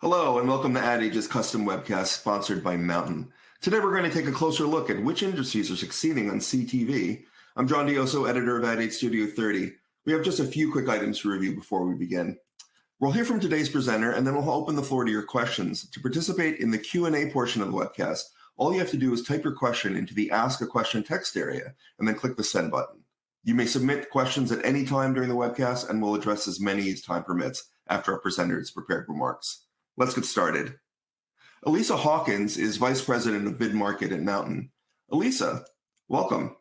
Hello and welcome to Ad Age's custom webcast sponsored by Mountain. Today we're going to take a closer look at which industries are succeeding on CTV. I'm John Dioso, editor of Ad Age Studio 30. We have just a few quick items to review before we begin. We'll hear from today's presenter and then we'll open the floor to your questions. To participate in the Q&A portion of the webcast, all you have to do is type your question into the Ask a Question text area and then click the Send button. You may submit questions at any time during the webcast and we'll address as many as time permits after our presenter's prepared remarks. Let's get started. Elisa Hawkins is Vice President of Mid-Market at Mountain. Elisa, welcome.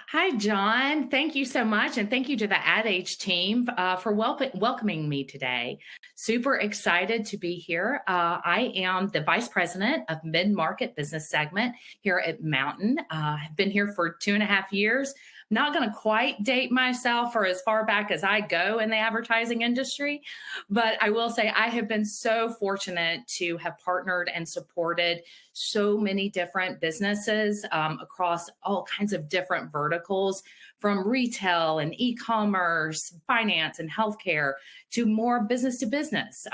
Hi, John. Thank you so much. And thank you to the Ad Age team for welcoming me today. Super excited to be here. I am the Vice President of Mid-Market Business Segment here at Mountain. I've been here for 2.5 years. Not going to quite date myself or as far back as I go in the advertising industry, but I will say I have been so fortunate to have partnered and supported so many different businesses across all kinds of different verticals, from retail and e-commerce, finance and healthcare, to more business to business,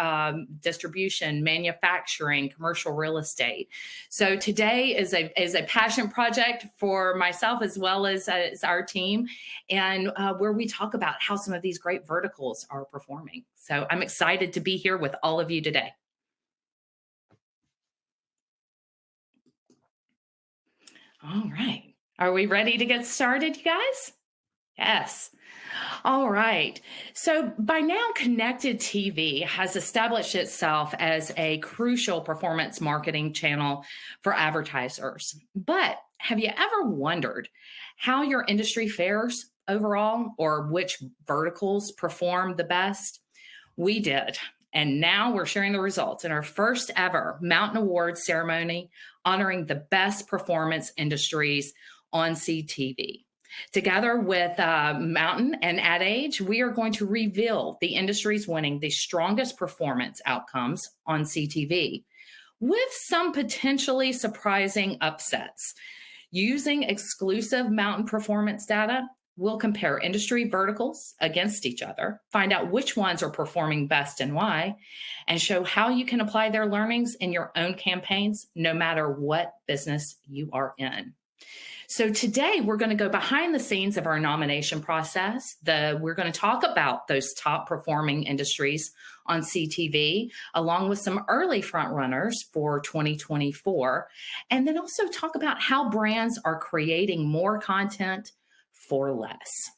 distribution, manufacturing, commercial real estate. So today is a passion project for myself as well as our team, and where we talk about how some of these great verticals are performing. So I'm excited to be here with all of you today. All right. Are we ready to get started, you guys? Yes. All right. So by now, connected TV has established itself as a crucial performance marketing channel for advertisers. But have you ever wondered how your industry fares overall, or which verticals perform the best? We did. And now we're sharing the results in our first ever Mountain Awards ceremony honoring the best performance industries on CTV. Together with Mountain and Ad Age, we are going to reveal the industries winning the strongest performance outcomes on CTV, with some potentially surprising upsets. Using exclusive Mountain performance data, we'll compare industry verticals against each other, find out which ones are performing best and why, and show how you can apply their learnings in your own campaigns, no matter what business you are in. So today we're going to go behind the scenes of our nomination process. We're going to talk about those top performing industries on CTV, along with some early front runners for 2024, and then also talk about how brands are creating more content for less.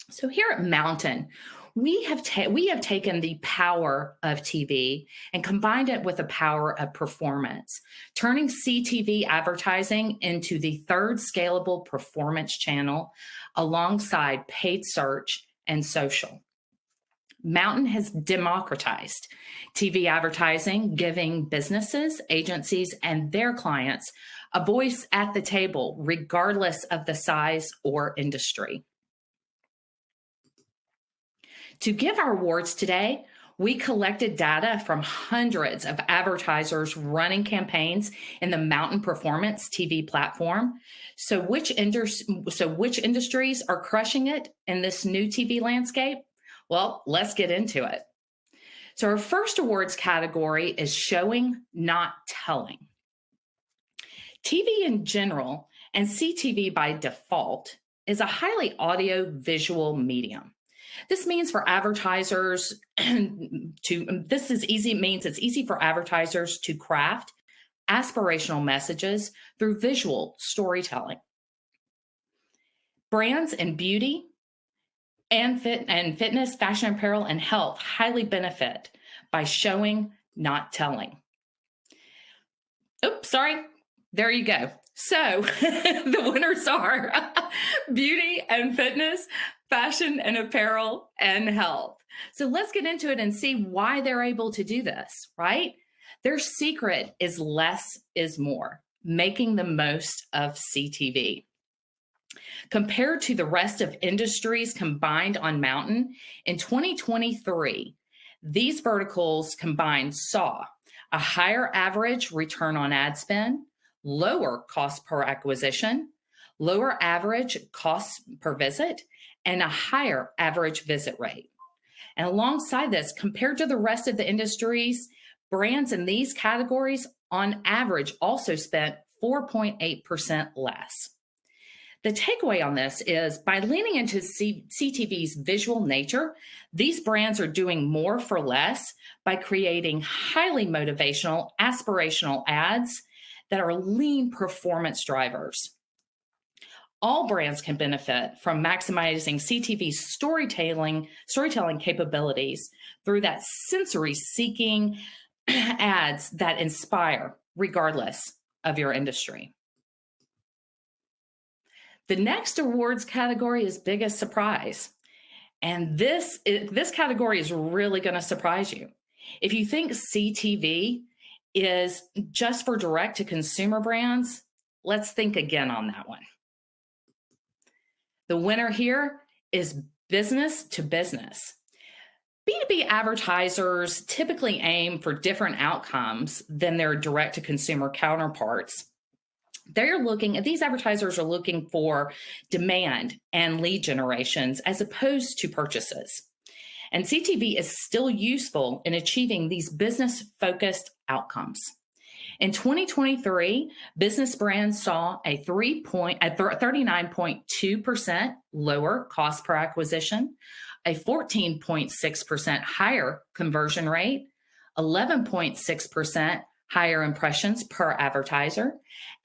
So here at Mountain, we have taken the power of TV and combined it with the power of performance, turning CTV advertising into the third scalable performance channel alongside paid search and social. Mountain has democratized TV advertising, giving businesses, agencies, and their clients a voice at the table, regardless of the size or industry. To give our awards today, we collected data from hundreds of advertisers running campaigns in the Mountain Performance TV platform. So which industries are crushing it in this new TV landscape? Well, let's get into it. So our first awards category is showing, not telling. TV in general, and CTV by default, is a highly audio-visual medium. This means for advertisers it's easy for advertisers to craft aspirational messages through visual storytelling. Brands in beauty and fitness, fashion apparel, and health highly benefit by showing, not telling. Oops, sorry. There you go. So the winners are beauty and fitness, fashion and apparel, and health. So let's get into it and see why they're able to do this, right? Their secret is less is more, making the most of CTV. Compared to the rest of industries combined on Mountain, in 2023, these verticals combined saw a higher average return on ad spend, lower cost per acquisition, lower average cost per visit, and a higher average visit rate. And alongside this, compared to the rest of the industries, brands in these categories on average also spent 4.8% less. The takeaway on this is by leaning into CTV's visual nature, these brands are doing more for less by creating highly motivational, aspirational ads that are lean performance drivers. All brands can benefit from maximizing CTV's storytelling capabilities through that sensory-seeking ads that inspire, regardless of your industry. The next awards category is biggest surprise. And this category is really going to surprise you. If you think CTV is just for direct-to-consumer brands, let's think again on that one. The winner here is business to business. B2B advertisers typically aim for different outcomes than their direct-to-consumer counterparts. These advertisers are looking for demand and lead generations as opposed to purchases. And CTV is still useful in achieving these business-focused outcomes. In 2023, business brands saw a 39.2% lower cost per acquisition, a 14.6% higher conversion rate, 11.6% higher impressions per advertiser,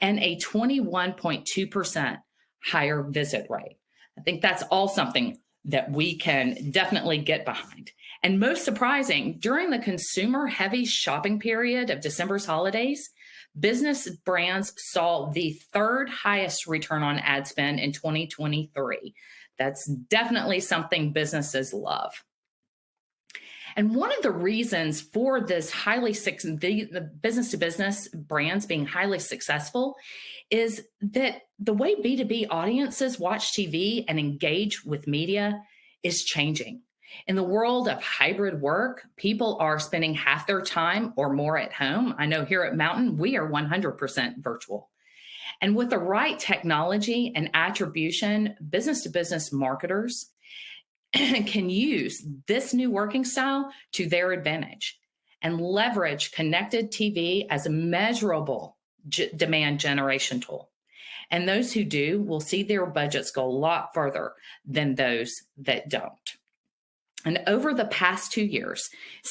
and a 21.2% higher visit rate. I think that's all something that we can definitely get behind. And most surprising, during the consumer-heavy shopping period of December's holidays, business brands saw the third highest return on ad spend in 2023. That's definitely something businesses love. And one of the reasons for this the business-to-business brands being highly successful is that the way B2B audiences watch TV and engage with media is changing. In the world of hybrid work, people are spending half their time or more at home. I know here at Mountain, we are 100% virtual. And with the right technology and attribution, business-to-business marketers can use this new working style to their advantage and leverage connected TV as a measurable demand generation tool. And those who do will see their budgets go a lot further than those that don't. And over the past 2 years,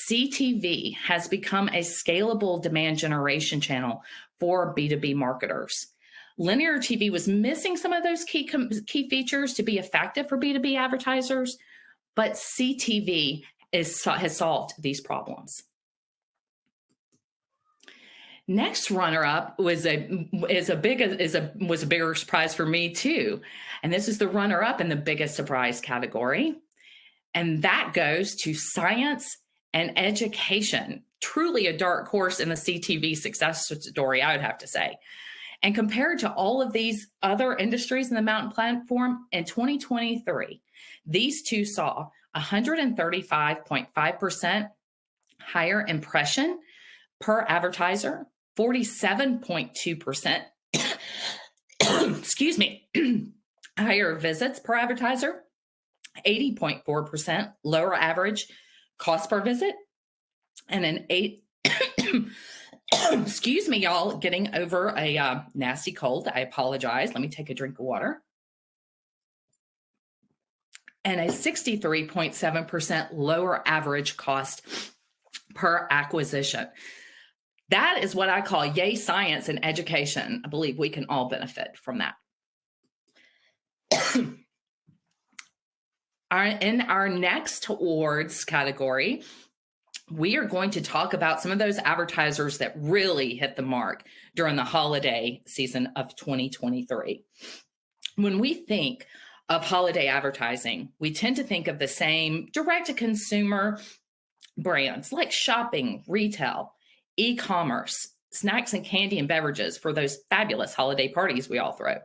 CTV has become a scalable demand generation channel for B2B marketers. Linear TV was missing some of those key features to be effective for B2B advertisers, but CTV has solved these problems. Next runner-up was a bigger surprise for me too, and this is the runner-up in the biggest surprise category, and that goes to science and education. Truly a dark horse in the CTV success story, I would have to say. And compared to all of these other industries in the Mountain platform, in 2023, these two saw 135.5% higher impression per advertiser, 47.2%, excuse me, higher visits per advertiser, 80.4% lower average cost per visit, and an excuse me, y'all, getting over a nasty cold. I apologize. Let me take a drink of water. And a 63.7% lower average cost per acquisition. That is what I call yay science and education. I believe we can all benefit from that. In our next awards category, we are going to talk about some of those advertisers that really hit the mark during the holiday season of 2023. When we think of holiday advertising, we tend to think of the same direct-to-consumer brands like shopping, retail, e-commerce, snacks and candy and beverages for those fabulous holiday parties we all throw.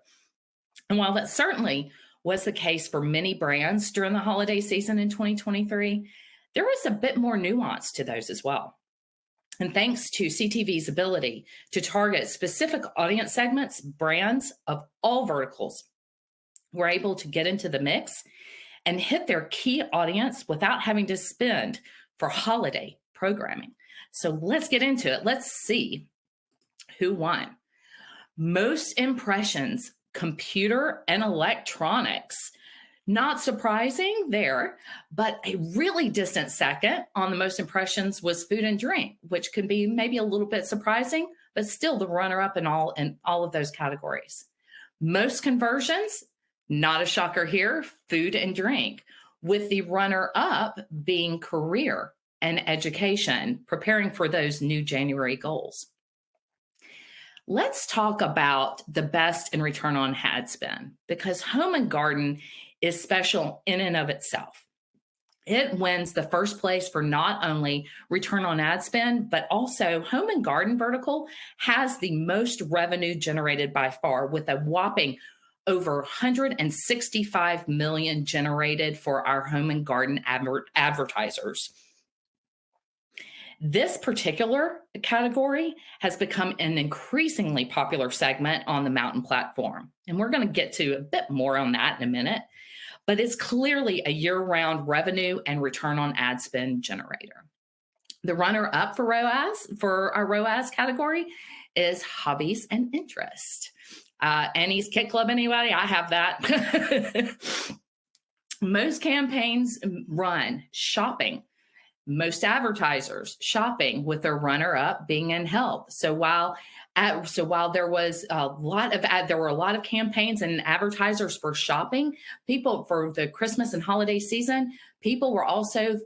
And while that certainly was the case for many brands during the holiday season in 2023, there was a bit more nuance to those as well. And thanks to CTV's ability to target specific audience segments, brands of all verticals were able to get into the mix and hit their key audience without having to spend for holiday programming. So let's get into it. Let's see who won. Most impressions, computer and electronics. Not surprising there, but a really distant second on the most impressions was food and drink, which can be maybe a little bit surprising, but still the runner-up in all of those categories. Most conversions, not a shocker here, food and drink, with the runner-up being career and education, preparing for those new January goals. Let's talk about the best in return on ad spend, because home and garden is special in and of itself. It wins the first place for not only return on ad spend, but also home and garden vertical has the most revenue generated by far, with a whopping over 165 million generated for our home and garden advertisers. This particular category has become an increasingly popular segment on the Mountain platform. And we're going to get to a bit more on that in a minute, but it's clearly a year-round revenue and return on ad spend generator. The runner-up for our ROAS category is hobbies and interest. Annie's Kit Club, anybody? I have that. Most campaigns run shopping. Most advertisers shopping, with their runner-up being in health. So while there was there were a lot of campaigns and advertisers for shopping, people for the Christmas and holiday season, people were also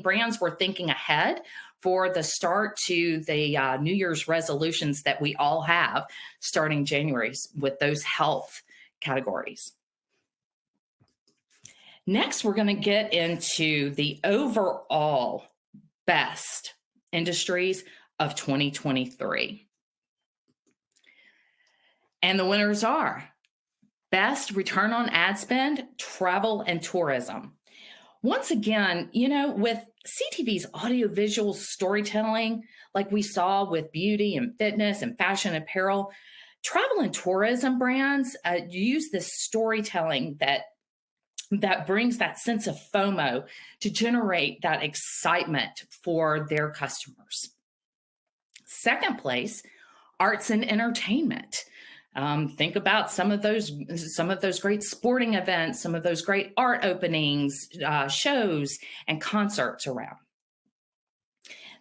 brands were thinking ahead for the start to the New Year's resolutions that we all have starting January with those health categories. Next, we're going to get into the overall best industries of 2023. And the winners are best return on ad spend, travel and tourism. Once again, with CTV's audiovisual storytelling, like we saw with beauty and fitness and fashion apparel, travel and tourism brands use this storytelling that brings that sense of FOMO to generate that excitement for their customers. Second place, arts and entertainment. Think about some of those great sporting events, some of those great art openings, shows, and concerts around.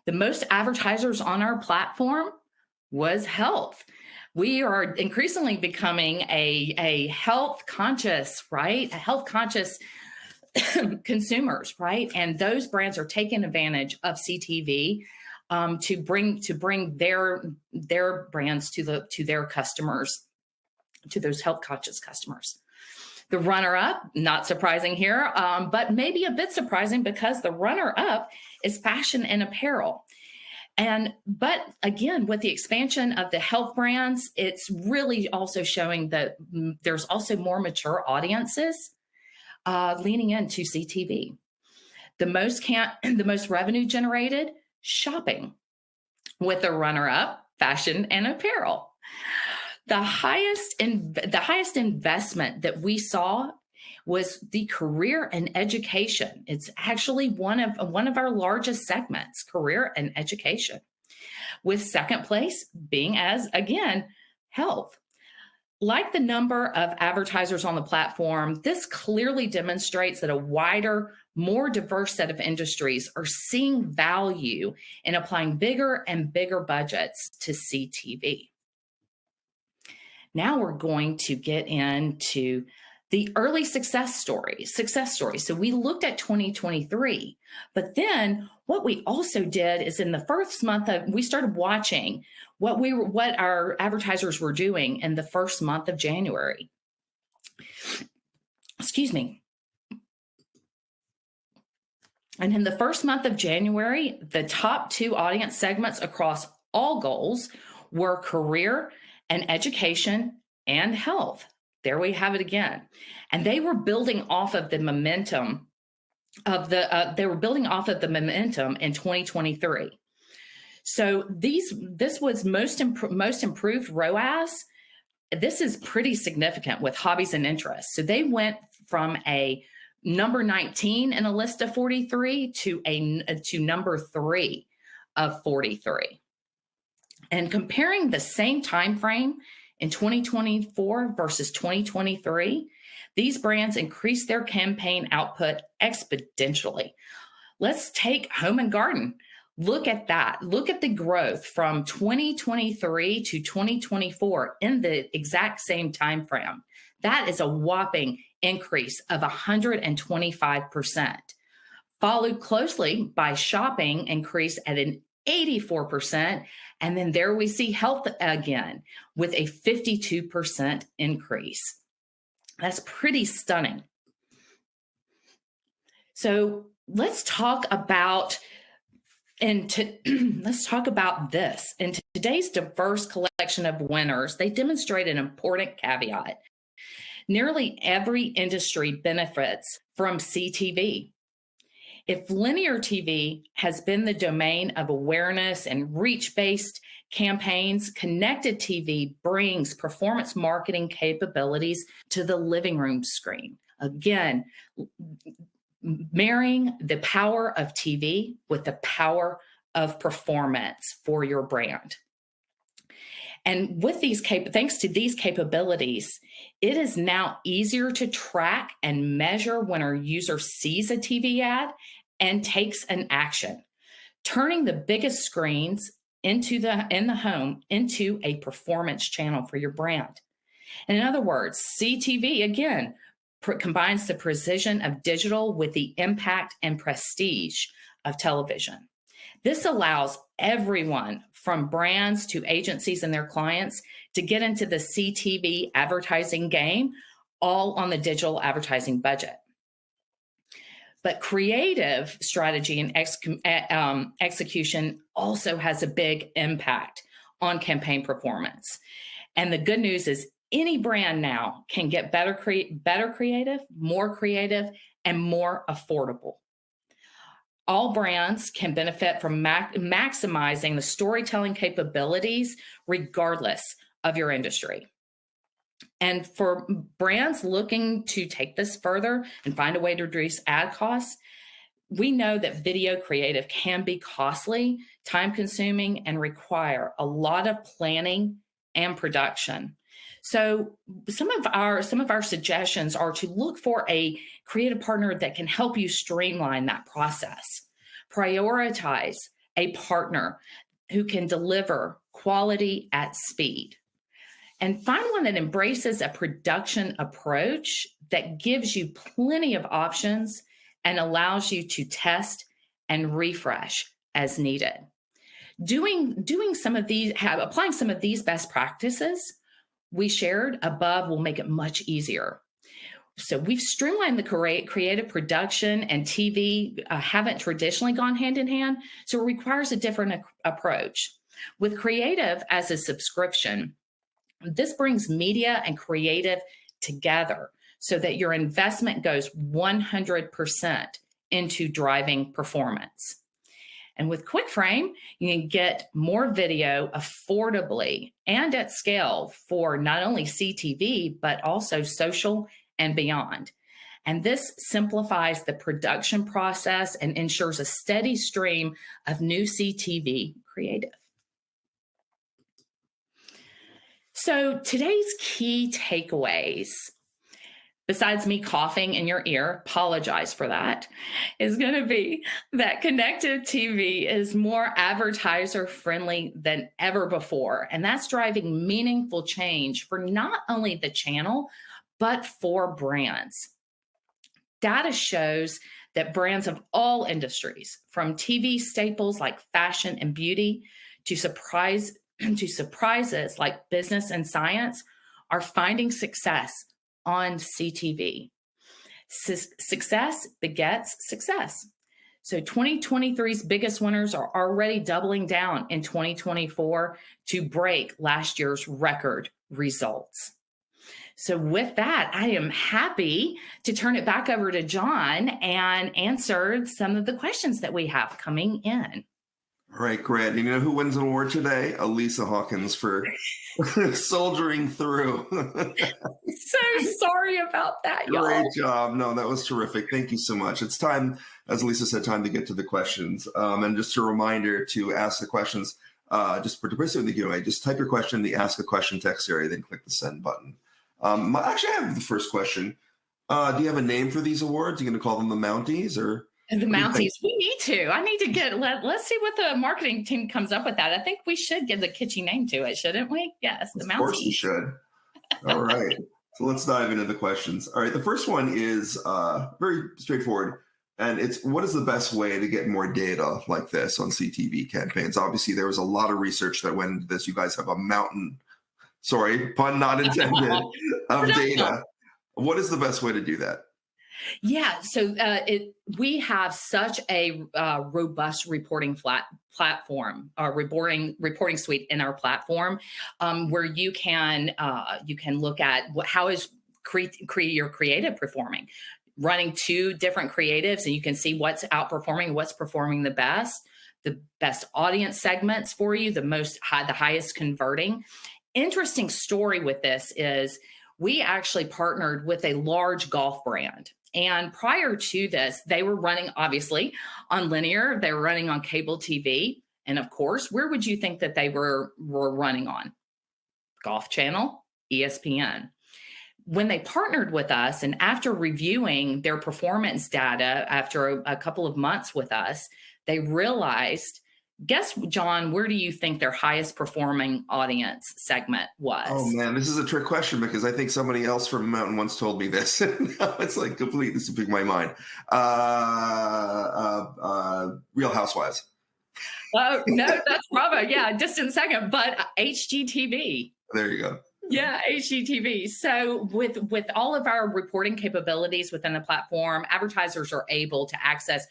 The most advertisers on our platform was health. We are increasingly becoming a health conscious, right? A health conscious consumers, right? And those brands are taking advantage of CTV to bring their brands to their customers, to those health conscious customers. The runner-up, not surprising here, but maybe a bit surprising because the runner-up is fashion and apparel. But again, with the expansion of the health brands, it's really also showing that there's also more mature audiences leaning into CTV. The most revenue generated, shopping, with the runner-up, fashion and apparel. The highest investment that we saw was the career and education. It's actually one of our largest segments, career and education, with second place being, as again, health. Like the number of advertisers on the platform, this clearly demonstrates that a wider, more diverse set of industries are seeing value in applying bigger and bigger budgets to CTV. Now we're going to get into the early success stories. So we looked at 2023, but then what we also did is in the first month we started watching what our advertisers were doing in the first month of January. Excuse me. And in the first month of January, the top two audience segments across all goals were career and education and health. There we have it again. And they were building off of the momentum in 2023. So this was most improved ROAS. This is pretty significant with hobbies and interests. So they went from a number 19 in a list of 43 to number 3 of 43. And comparing the same time frame in 2024 versus 2023, these brands increased their campaign output exponentially. Let's take Home and Garden. Look at that. Look at the growth from 2023 to 2024 in the exact same time frame. That is a whopping increase of 125%. Followed closely by shopping, increase at an 84%. And then there we see health again with a 52% increase. That's pretty stunning. So let's talk about let's talk about this. In today's diverse collection of winners, they demonstrate an important caveat. Nearly every industry benefits from CTV. If linear TV has been the domain of awareness and reach-based campaigns, connected TV brings performance marketing capabilities to the living room screen. Again, marrying the power of TV with the power of performance for your brand. And with these thanks to these capabilities, it is now easier to track and measure when our user sees a TV ad and takes an action, turning the biggest screens in the home into a performance channel for your brand. And in other words, CTV again combines the precision of digital with the impact and prestige of television. This allows everyone from brands to agencies and their clients to get into the CTV advertising game, all on the digital advertising budget. But creative strategy and execution also has a big impact on campaign performance. And the good news is any brand now can get better creative, and more affordable. All brands can benefit from maximizing the storytelling capabilities regardless of your industry. And for brands looking to take this further and find a way to reduce ad costs, we know that video creative can be costly, time-consuming, and require a lot of planning and production. So some of our suggestions are to look for a creative partner that can help you streamline that process. Prioritize a partner who can deliver quality at speed. And find one that embraces a production approach that gives you plenty of options and allows you to test and refresh as needed. Applying some of these best practices we shared above will make it much easier. So we've streamlined the creative production, and TV haven't traditionally gone hand in hand, so it requires a different approach. With creative as a subscription, this brings media and creative together so that your investment goes 100% into driving performance. And with QuickFrame, you can get more video affordably and at scale for not only CTV, but also social and beyond. And this simplifies the production process and ensures a steady stream of new CTV creative. So today's key takeaways, besides me coughing in your ear, apologize for that, is going to be that connected TV is more advertiser friendly than ever before. And that's driving meaningful change for not only the channel, but for brands. Data shows that brands of all industries, from TV staples like fashion and beauty to surprises like business and science, are finding success on CTV. Success begets success. So 2023's biggest winners are already doubling down in 2024 to break last year's record results. So with that, I am happy to turn it back over to John and answer some of the questions that we have coming in. All right, great. And you know who wins an award today? Elisa Hawkins for soldiering through. So sorry about that, Great y'all. job. No, that was terrific. Thank you so much. It's time, as Lisa said, time to get to the questions. And just a reminder to ask the questions, just to participate in the Q&A, just type your question in the Ask a Question text area, then click the send button. Actually, I have the first question. Do you have a name for these awards? Are you going to call them the Mounties or? And the Mounties, we need to. I need to let's see what the marketing team comes up with that. I think we should give the kitschy name to it, shouldn't we? Yes, the Mounties. Of course you should. All right. So let's dive into the questions. All right. The first one is very straightforward. And it's, what is the best way to get more data like this on CTV campaigns? Obviously, there was a lot of research that went into this. You guys have a mountain, sorry, pun not intended, of data. What is the best way to do that? Yeah, so we have such a robust reporting platform, reporting suite in our platform, where you can look at how is your creative performing, running 2 different creatives, and you can see what's outperforming, what's performing the best audience segments for you, the highest converting. Interesting story with this is we actually partnered with a large golf brand. And prior to this, they were running, obviously, on linear. They were running on cable TV. And of course, where would you think that they were running on? Golf Channel, ESPN. When they partnered with us, and after reviewing their performance data after a couple of months with us, they realized, guess, John, where do you think their highest performing audience segment was? Oh man, this is a trick question because I think somebody else from Mountain once told me this. It's like completely slipping my mind. Real Housewives. Oh, no, that's Bravo. Yeah, distant second, but HGTV. There you go. Yeah, HGTV. So with all of our reporting capabilities within the platform, advertisers are able to access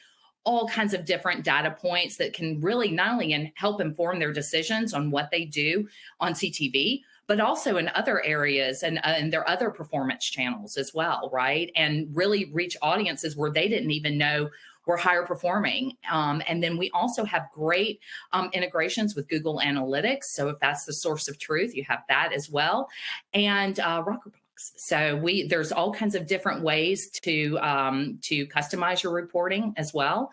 all kinds of different data points that can really not only help inform their decisions on what they do on CTV, but also in other areas and their other performance channels as well, right? And really reach audiences where they didn't even know were higher performing. And then we also have great integrations with Google Analytics. So if that's the source of truth, you have that as well. And Rockerbox. So there's all kinds of different ways to customize your reporting as well,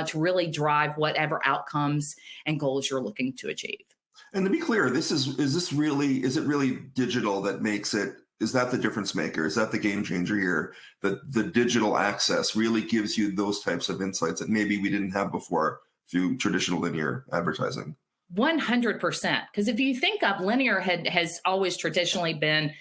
to really drive whatever outcomes and goals you're looking to achieve. And to be clear, is it really digital that makes it? Is that the difference maker? Is that the game changer here? That the digital access really gives you those types of insights that maybe we didn't have before through traditional linear advertising? 100%. Because if you think of linear has always traditionally been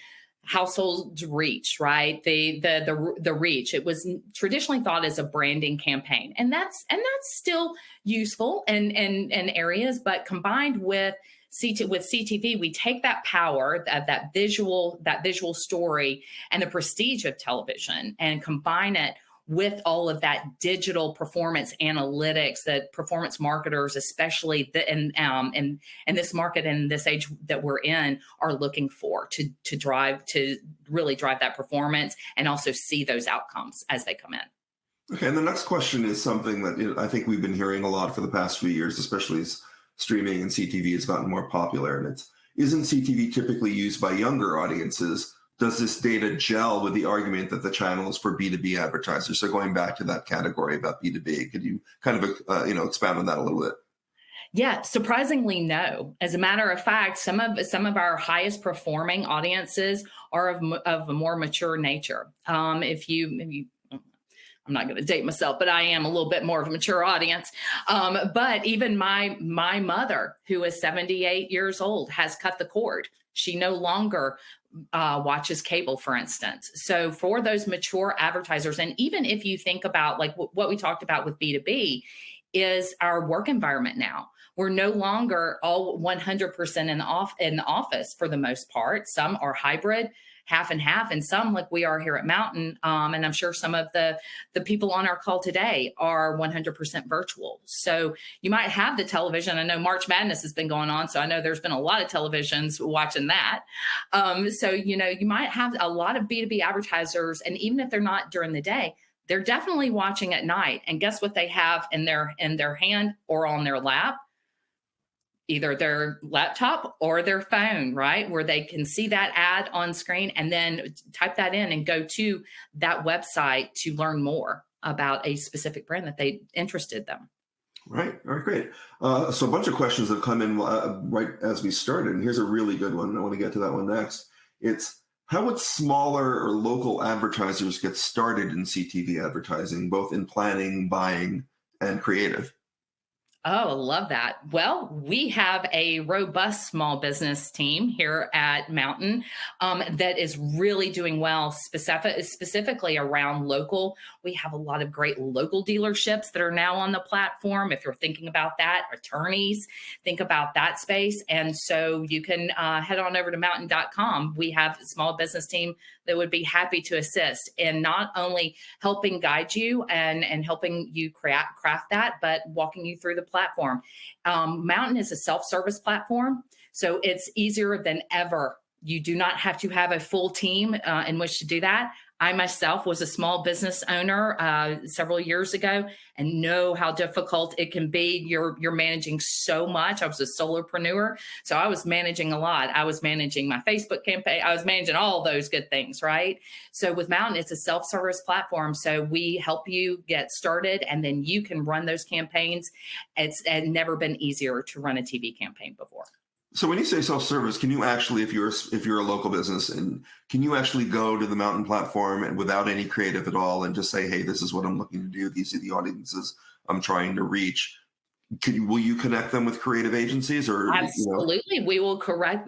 household reach, right? The reach. It was traditionally thought as a branding campaign, and that's still useful in areas, but combined with CTV, we take that power, that visual story and the prestige of television and combine it with all of that digital performance analytics that performance marketers, especially in this market and this age that we're in, are looking for to really drive that performance and also see those outcomes as they come in. Okay, and the next question is something that I think we've been hearing a lot for the past few years, especially as streaming and CTV has gotten more popular. And isn't CTV typically used by younger audiences? Does this data gel with the argument that the channel is for B2B advertisers? So going back to that category about B2B, could you kind of expand on that a little bit? Yeah, surprisingly, no. As a matter of fact, some of our highest performing audiences are of a more mature nature. I'm not going to date myself, but I am a little bit more of a mature audience. But even my mother, who is 78 years old, has cut the cord. She no longer watches cable, for instance. So for those mature advertisers, and even if you think about like what we talked about with B2B, is our work environment now. We're no longer all 100% in the office for the most part. Some are hybrid, half and half, and some, like we are here at Mountain, and I'm sure some of the people on our call today are 100% virtual. So you might have the television. I know March Madness has been going on, so I know there's been a lot of televisions watching that. So you might have a lot of B2B advertisers, and even if they're not during the day, they're definitely watching at night. And guess what they have in their hand or on their lap? either their laptop or their phone, right? Where they can see that ad on screen and then type that in and go to that website to learn more about a specific brand that they interested them. Right. All right, great. So a bunch of questions have come in right as we started, and here's a really good one. I want to get to that one next. It's how would smaller or local advertisers get started in CTV advertising, both in planning, buying, and creative? Oh, I love that. Well, we have a robust small business team here at Mountain that is really doing well, specifically around local. We have a lot of great local dealerships that are now on the platform. If you're thinking about that, attorneys, think about that space. And so you can head on over to mountain.com. We have a small business team that would be happy to assist in not only helping guide you and helping you craft that, but walking you through the platform. Mountain is a self-service platform, so it's easier than ever. You do not have to have a full team in which to do that. I myself was a small business owner several years ago and know how difficult it can be. You're managing so much. I was a solopreneur, so I was managing a lot. I was managing my Facebook campaign. I was managing all those good things, right? So with Mountain, it's a self-service platform. So we help you get started, and then you can run those campaigns. It's never been easier to run a TV campaign before. So when you say self-service, can you actually, if you're a local business, and can you actually go to the Mountain platform and without any creative at all and just say, hey, this is what I'm looking to do. These are the audiences I'm trying to reach. Will you connect them with creative agencies, or absolutely? We will connect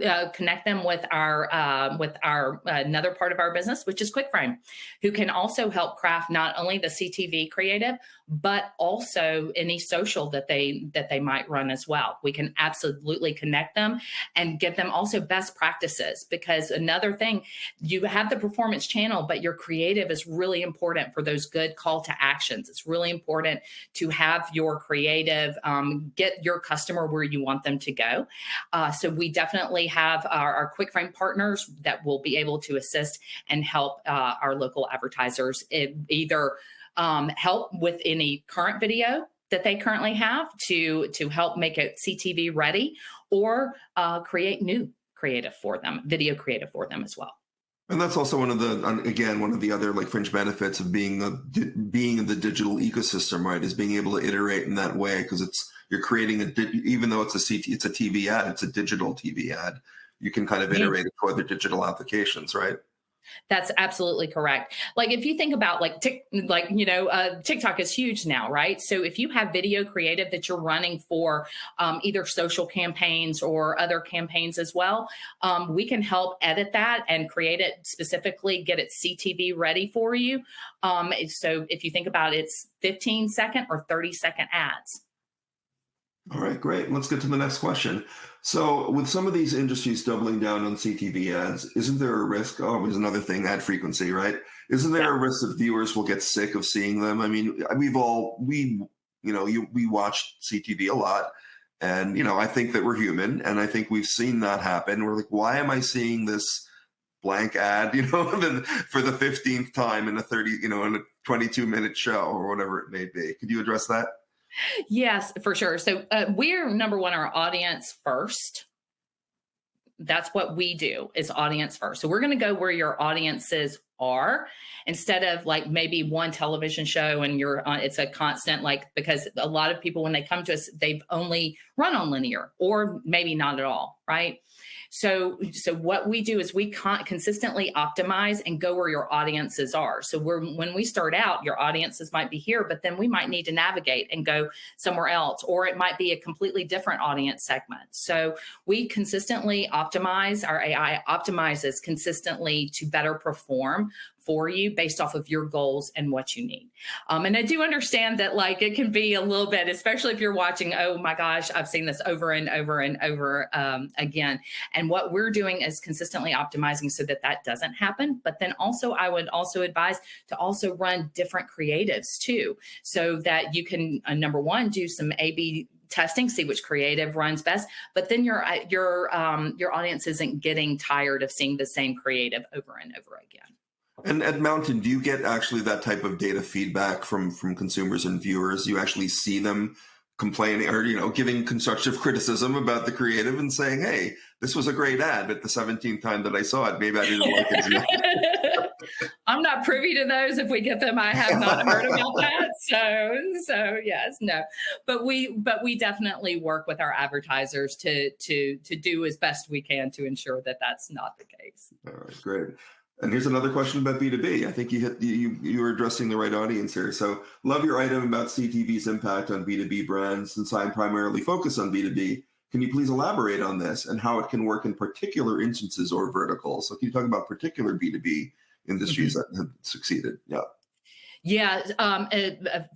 them with our another part of our business, which is QuickFrame, who can also help craft not only the CTV creative, but also any social that they might run as well. We can absolutely connect them and get them also best practices, because another thing, you have the performance channel, but your creative is really important for those good call to actions. It's really important to have your creative get your customer where you want them to go. So we definitely have our QuickFrame partners that will be able to assist and help our local advertisers either help with any current video that they currently have to help make it CTV ready, or create new creative for them, video creative for them as well. And that's also one of the other like fringe benefits of being in the digital ecosystem, right? Is being able to iterate in that way, because you're creating even though it's a TV ad, it's a digital TV ad. You can kind of iterate it to other digital applications, right? That's absolutely correct. Like if you think about TikTok is huge now, right? So if you have video creative that you're running for either social campaigns or other campaigns as well, we can help edit that and create it specifically, get it CTV ready for you. So if you think about it, it's 15-second or 30-second ads. All right, great. Let's get to the next question. So with some of these industries doubling down on CTV ads, isn't there a risk? Oh, there's another thing, ad frequency, right? Isn't there a risk that viewers will get sick of seeing them? I mean, we watch CTV a lot, and, I think that we're human, and I think we've seen that happen. We're like, why am I seeing this blank ad, for the 15th time in a 22-minute show or whatever it may be? Could you address that? Yes, for sure. So we're number one, our audience first. That's what we do, is audience first. So we're going to go where your audiences are, instead of like maybe one television show and it's a constant, because a lot of people, when they come to us, they've only run on linear or maybe not at all, right? So what we do is we consistently optimize and go where your audiences are. So when we start out, your audiences might be here, but then we might need to navigate and go somewhere else, or it might be a completely different audience segment. So we consistently optimize. Our AI optimizes consistently to better perform for you based off of your goals and what you need. And I do understand that it can be a little bit, especially if you're watching, oh my gosh, I've seen this over and over and over again. And what we're doing is consistently optimizing so that doesn't happen. But then also, I would also advise to also run different creatives too, so that you can, number one, do some A/B testing, see which creative runs best, but then your audience isn't getting tired of seeing the same creative over and over again. And at Mountain, do you get actually that type of data feedback from consumers and viewers? You actually see them complaining or, giving constructive criticism about the creative and saying, hey, this was a great ad, but the 17th time that I saw it, maybe I didn't like it enough. I'm not privy to those. If we get them, I have not heard about that. So yes, no, but we definitely work with our advertisers to do as best we can to ensure that that's not the case. All right, great. And here's another question about B2B. I think you were addressing the right audience here. So love your item about CTV's impact on B2B brands. Since I'm primarily focused on B2B, can you please elaborate on this and how it can work in particular instances or verticals? So can you talk about particular B2B industries that have succeeded? Yeah,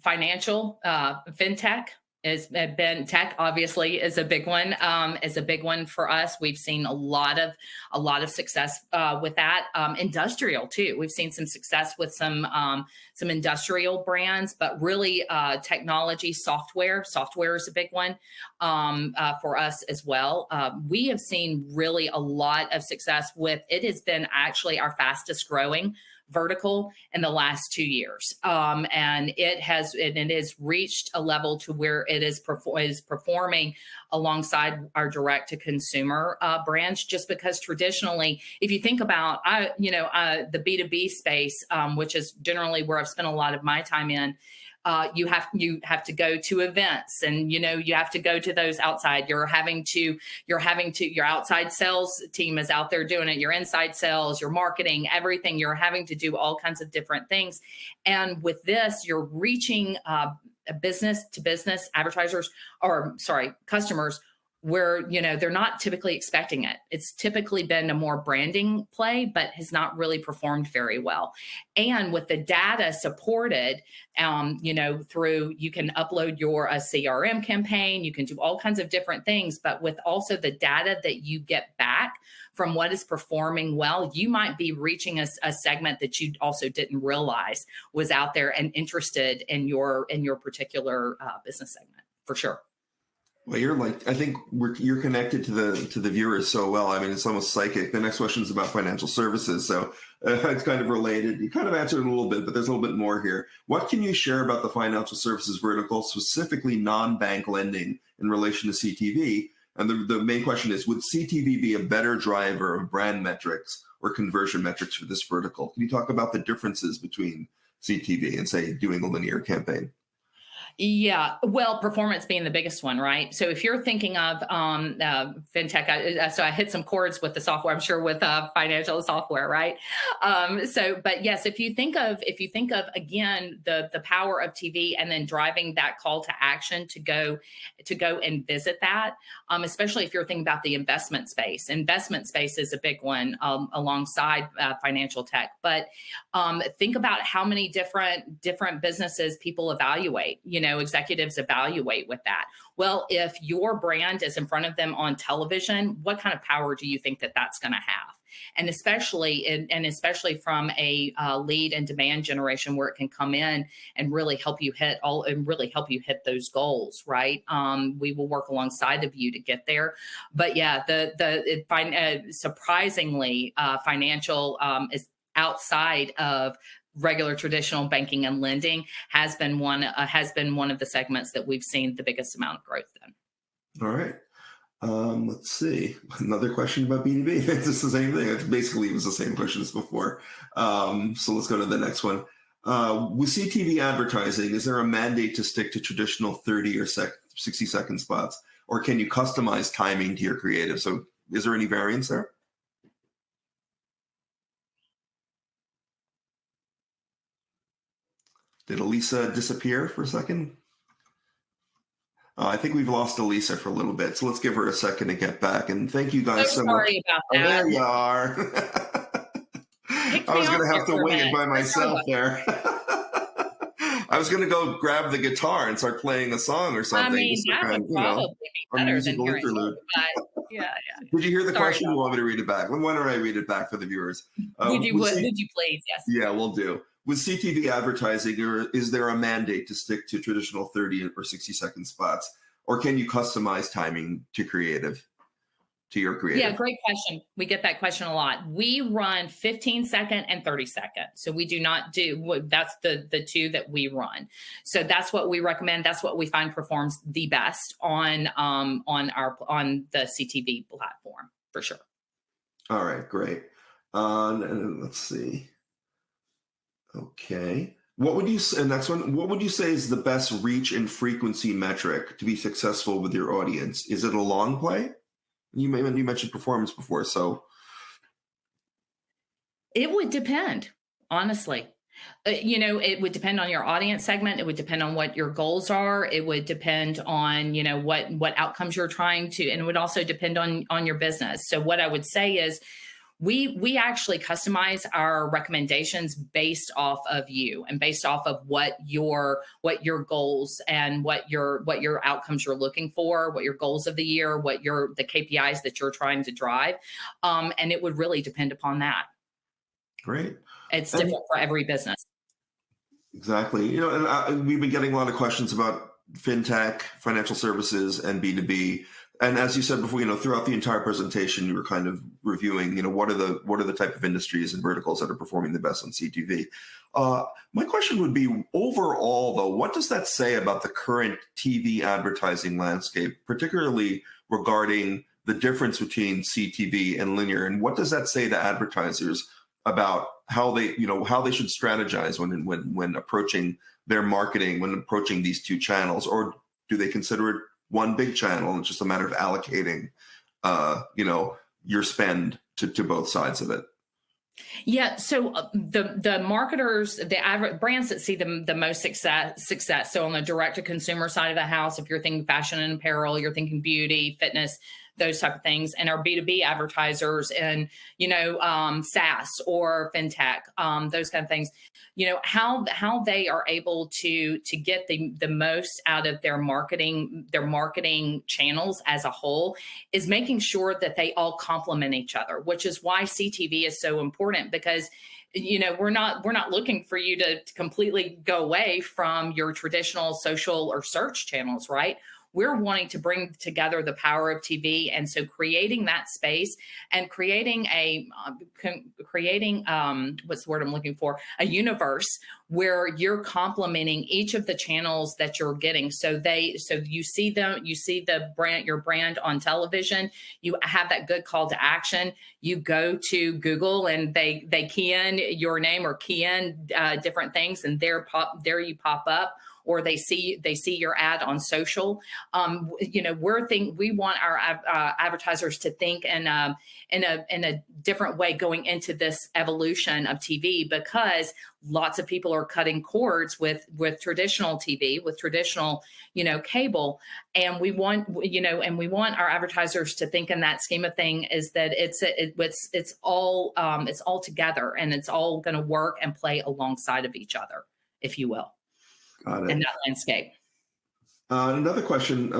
financial, fintech has been tech. Obviously, is a big one. Is a big one for us. We've seen a lot of success with that. Industrial too. We've seen some success with some industrial brands, but really technology, software. Software is a big one for us as well. We have seen really a lot of success with. It has been actually our fastest growing vertical in the last 2 years. And it has reached a level to where it is performing alongside our direct to consumer brands, just because traditionally, if you think about, the B2B space, which is generally where I've spent a lot of my time in, you have to go to events, and you have to go to those outside. Your outside sales team is out there doing it. Your inside sales, your marketing, everything. You're having to do all kinds of different things. And with this, you're reaching business to business customers where they're not typically expecting it. It's typically been a more branding play, but has not really performed very well. And with the data supported, through, you can upload your CRM campaign, you can do all kinds of different things, but with also the data that you get back from what is performing well, you might be reaching a segment that you also didn't realize was out there and interested in your particular business segment, for sure. Well, I think you're connected to the viewers so well. I mean, it's almost psychic. The next question is about financial services. So it's kind of related. You kind of answered it a little bit, but there's a little bit more here. What can you share about the financial services vertical, specifically non-bank lending in relation to CTV? And the main question is, would CTV be a better driver of brand metrics or conversion metrics for this vertical? Can you talk about the differences between CTV and, say, doing a linear campaign? Yeah, well, performance being the biggest one, right? So if you're thinking of fintech, so I hit some chords with the software, I'm sure, with financial software, right? But yes, if you think of again the power of TV and then driving that call to action to go and visit that, especially if you're thinking about the investment space. Investment space is a big one alongside financial tech. But think about how many different businesses people evaluate. Executives evaluate with that. Well, if your brand is in front of them on television, what kind of power do you think that that's going to have? And especially from a lead and demand generation, where it can come in and really help you hit those goals, right? We will work alongside of you to get there. But yeah, surprisingly, financial is outside of regular traditional banking and lending has been one of the segments that we've seen the biggest amount of growth in. All right. Let's see. Another question about B2B. It's the same thing. It was the same question as before. So let's go to the next one. With CTV advertising, is there a mandate to stick to traditional 30 or 60-second spots, or can you customize timing to your creative? So is there any variance there? Did Elisa disappear for a second? I think we've lost Elisa for a little bit, so let's give her a second to get back. And thank you guys so much. Sorry about that. Oh, there you are. I was going to have to wing it by myself there. I was going to go grab the guitar and start playing a song or something. I mean, that would probably be better than hearing it, but yeah. Did you hear the question? You want me to read it back? Why don't I read it back for the viewers? Would you please? Yes. Yeah, we'll do. With CTV advertising, is there a mandate to stick to traditional 30 or 60-second spots, or can you customize timing to creative? to your Yeah, creative? great question. We get that question a lot. We run 15-second and 30-second. So we do not do that's the two that we run. So that's what we recommend. That's what we find performs the best on the CTV platform for sure. All right, great. And let's see. Okay. What would you say, next one, what would you say is the best reach and frequency metric to be successful with your audience? Is it a long play? You mentioned performance before, so It would depend, honestly. It would depend on your audience segment. It would depend on what your goals are. It would depend on, what outcomes you're trying to, and it would also depend on your business. So what I would say is we actually customize our recommendations based off of you and based off of what your goals and what your outcomes you're looking for, what your goals of the year, the KPIs that you're trying to drive. And it would really depend upon that. great. It's And different for every business. exactly. And we've been getting a lot of questions about fintech, financial services, and B2B. And as you said before, throughout the entire presentation, you were kind of reviewing, what are the type of industries and verticals that are performing the best on CTV. My question would be, overall, though, what does that say about the current TV advertising landscape, particularly regarding the difference between CTV and linear? And what does that say to advertisers about how they should strategize when approaching their marketing, when approaching these two channels? Or do they consider it one big channel and it's just a matter of allocating your spend to both sides of it? Yeah. So the marketers, the brands that see the most success. So on the direct to consumer side of the house, if you're thinking fashion and apparel, you're thinking beauty, fitness, those type of things, and our B2B advertisers and SaaS or fintech, those kind of things. How they are able to get the most out of their marketing channels as a whole is making sure that they all complement each other, which is why CTV is so important, because we're not looking for you to completely go away from your traditional social or search channels, right? We're wanting to bring together the power of TV, and so creating that space and creating what's the word I'm looking for? A universe where you're complementing each of the channels that you're getting. So you see your brand on television. You have that good call to action. You go to Google and they key in your name or key in different things, and there you pop up. Or they see your ad on social. We want our advertisers to think in a different way going into this evolution of TV, because lots of people are cutting cords with traditional TV, with traditional cable, and we want our advertisers to think in that scheme of thing is that it's all together, and it's all going to work and play alongside of each other, if you will. Got it. In that landscape. Another question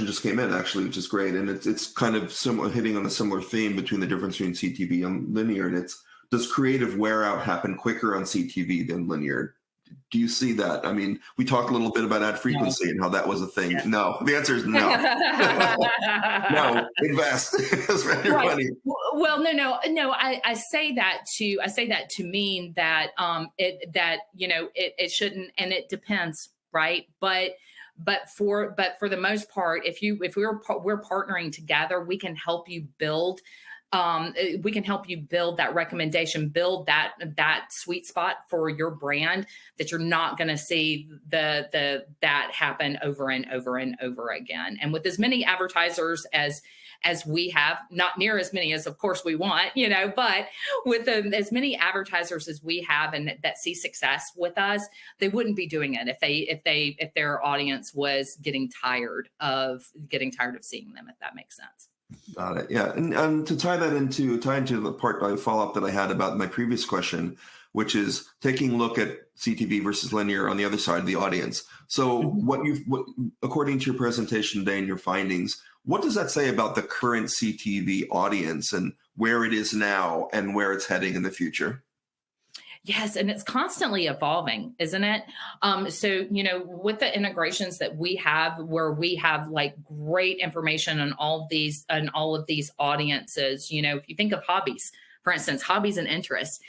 just came in, actually, which is great, and it's kind of similar, hitting on a similar theme between the difference between CTV and linear. And it's, does creative wear out happen quicker on CTV than linear? Do you see that? I mean, we talked a little bit about ad frequency and how that was a thing. Yeah. No, the answer is no. No, invest. Spend your money. Well, no. I say that to mean that it shouldn't, and it depends, right? But for the most part, we're partnering together, we can help you build. We can help you build that recommendation, build that sweet spot for your brand, that you're not going to see that happen over and over and over again. And with as many advertisers as we have, not near as many as of course we want, but with as many advertisers as we have and that see success with us, they wouldn't be doing it if their audience was getting tired of seeing them, if that makes sense. Got it. Yeah. And to tie into the part I follow up that I had about my previous question, which is taking a look at CTV versus linear on the other side of the audience. So what according to your presentation today and your findings, what does that say about the current CTV audience and where it is now and where it's heading in the future? Yes, and it's constantly evolving, isn't it? So, with the integrations that we have, where we have like great information on all of these audiences, if you think of hobbies, for instance, hobbies and interests,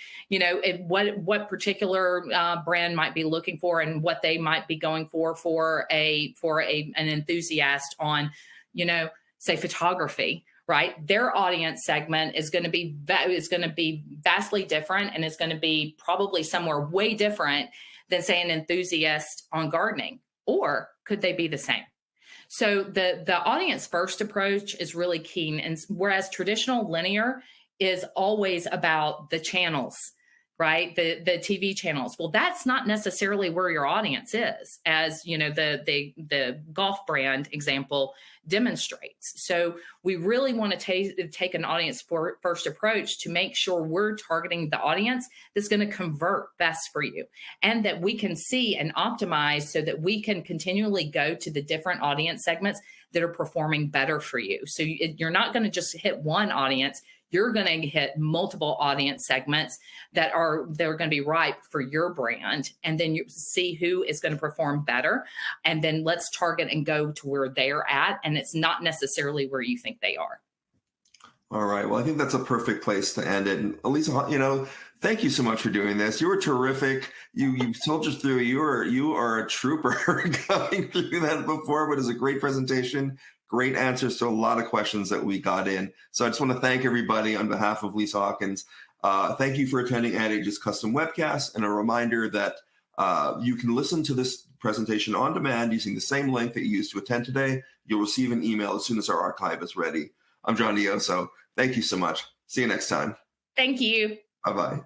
what particular brand might be looking for and what they might be going for an enthusiast on, say photography, right? Their audience segment is going to be vastly different, and it's going to be probably somewhere way different than, say, an enthusiast on gardening. Or could they be the same? So the audience first approach is really keen, and whereas traditional linear is always about the channels, right? The TV channels. Well, that's not necessarily where your audience is, as the golf brand example demonstrates. So we really want to take an audience first approach to make sure we're targeting the audience that's going to convert best for you, and that we can see and optimize so that we can continually go to the different audience segments that are performing better for you. So you're not going to just hit one audience. You're going to hit multiple audience segments they're going to be ripe for your brand. And then you see who is going to perform better. And then let's target and go to where they're at. And it's not necessarily where you think they are. All right. Well, I think that's a perfect place to end it. And Elisa, thank you so much for doing this. You were terrific. You told us through. You are a trooper going through that before, but it was a great presentation. Great answers to a lot of questions that we got in. So I just want to thank everybody on behalf of Lisa Hawkins. Thank you for attending Ad Age's custom webcast, and a reminder that you can listen to this presentation on demand using the same link that you used to attend today. You'll receive an email as soon as our archive is ready. I'm John Dioso. Thank you so much. See you next time. Thank you. Bye-bye.